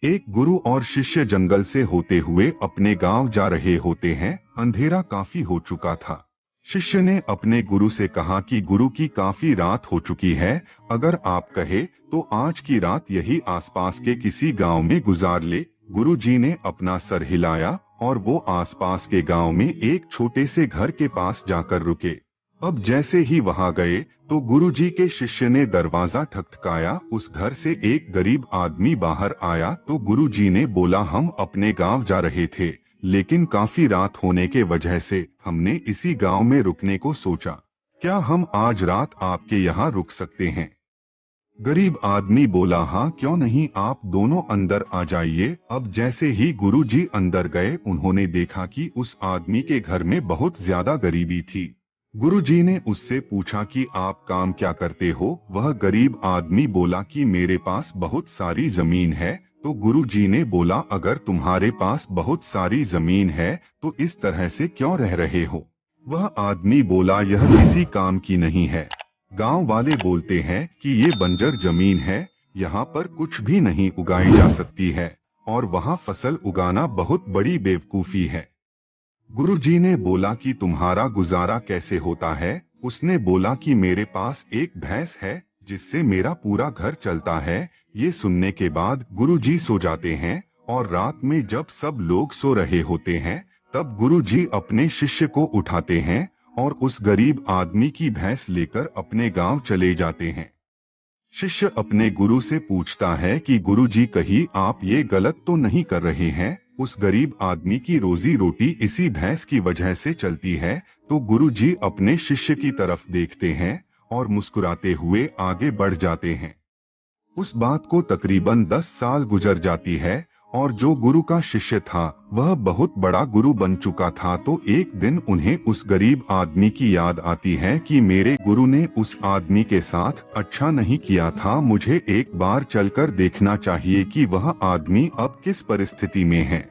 एक गुरु और शिष्य जंगल से होते हुए अपने गांव जा रहे होते हैं। अंधेरा काफी हो चुका था। शिष्य ने अपने गुरु से कहा कि गुरु की काफी रात हो चुकी है, अगर आप कहे तो आज की रात यही आसपास के किसी गांव में गुजार ले। गुरु जी ने अपना सर हिलाया और वो आसपास के गांव में एक छोटे से घर के पास जाकर रुके। अब जैसे ही वहां गए तो गुरुजी के शिष्य ने दरवाजा ठकठकाया। उस घर से एक गरीब आदमी बाहर आया तो गुरुजी ने बोला, हम अपने गांव जा रहे थे, लेकिन काफी रात होने के वजह से हमने इसी गांव में रुकने को सोचा। क्या हम आज रात आपके यहाँ रुक सकते हैं? गरीब आदमी बोला, हाँ क्यों नहीं, आप दोनों अंदर आ जाइए। अब जैसे ही गुरुजी अंदर गए उन्होंने देखा कि उस आदमी के घर में बहुत ज्यादा गरीबी थी। गुरुजी ने उससे पूछा कि आप काम क्या करते हो? वह गरीब आदमी बोला कि मेरे पास बहुत सारी जमीन है। तो गुरुजी ने बोला, अगर तुम्हारे पास बहुत सारी जमीन है तो इस तरह से क्यों रह रहे हो? वह आदमी बोला, यह किसी काम की नहीं है। गांव वाले बोलते हैं कि ये बंजर जमीन है, यहाँ पर कुछ भी नहीं उगाई जा सकती है और वहाँ फसल उगाना बहुत बड़ी बेवकूफी है। गुरुजी ने बोला कि तुम्हारा गुजारा कैसे होता है? उसने बोला कि मेरे पास एक भैंस है जिससे मेरा पूरा घर चलता है। ये सुनने के बाद गुरुजी सो जाते हैं और रात में जब सब लोग सो रहे होते हैं तब गुरुजी अपने शिष्य को उठाते हैं और उस गरीब आदमी की भैंस लेकर अपने गांव चले जाते हैं। शिष्य अपने गुरु से पूछता है कि गुरुजी, कहीं आप ये गलत तो नहीं कर रहे हैं? उस गरीब आदमी की रोजी रोटी इसी भैंस की वजह से चलती है। तो गुरुजी अपने शिष्य की तरफ देखते हैं और मुस्कुराते हुए आगे बढ़ जाते हैं। उस बात को तकरीबन 10 साल गुजर जाती है और जो गुरु का शिष्य था वह बहुत बड़ा गुरु बन चुका था। तो एक दिन उन्हें उस गरीब आदमी की याद आती है कि मेरे गुरु ने उस आदमी के साथ अच्छा नहीं किया था, मुझे एक बार चलकर देखना चाहिए कि वह आदमी अब किस परिस्थिति में है।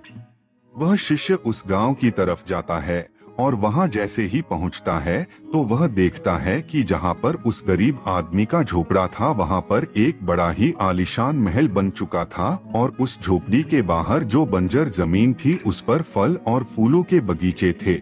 वह शिष्य उस गांव की तरफ जाता है और वहां जैसे ही पहुंचता है तो वह देखता है कि जहां पर उस गरीब आदमी का झोपड़ा था वहां पर एक बड़ा ही आलीशान महल बन चुका था और उस झोपड़ी के बाहर जो बंजर जमीन थी उस पर फल और फूलों के बगीचे थे।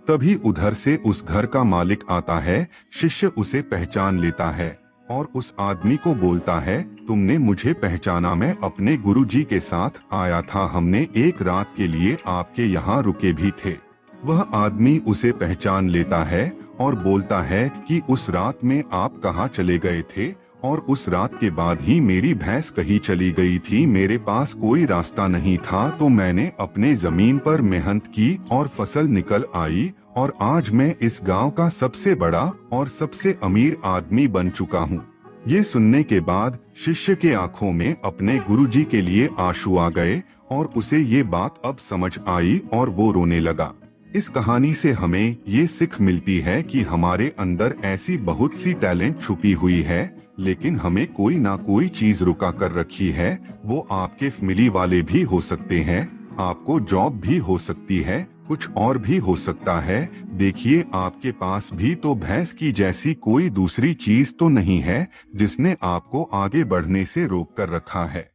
तभी उधर से उस घर का मालिक आता है। शिष्य उसे पहचान लेता है और उस आदमी को बोलता है, तुमने मुझे पहचाना? मैं अपने गुरुजी के साथ आया था, हमने एक रात के लिए आपके यहाँ रुके भी थे। वह आदमी उसे पहचान लेता है और बोलता है कि उस रात में आप कहाँ चले गए थे? और उस रात के बाद ही मेरी भैंस कहीं चली गई थी, मेरे पास कोई रास्ता नहीं था, तो मैंने अपने जमीन पर मेहनत की और फसल निकल आई और आज मैं इस गांव का सबसे बड़ा और सबसे अमीर आदमी बन चुका हूँ। ये सुनने के बाद शिष्य के आंखों में अपने गुरुजी के लिए आंसू आ गए और उसे ये बात अब समझ आई और वो रोने लगा। इस कहानी से हमें ये सीख मिलती है कि हमारे अंदर ऐसी बहुत सी टैलेंट छुपी हुई है, लेकिन हमें कोई ना कोई चीज रुका कर रखी है। वो आपके फैमिली वाले भी हो सकते हैं, आपको जॉब भी हो सकती है, कुछ और भी हो सकता है। देखिए, आपके पास भी तो भैंस की जैसी कोई दूसरी चीज तो नहीं है जिसने आपको आगे बढ़ने से रोक कर रखा है।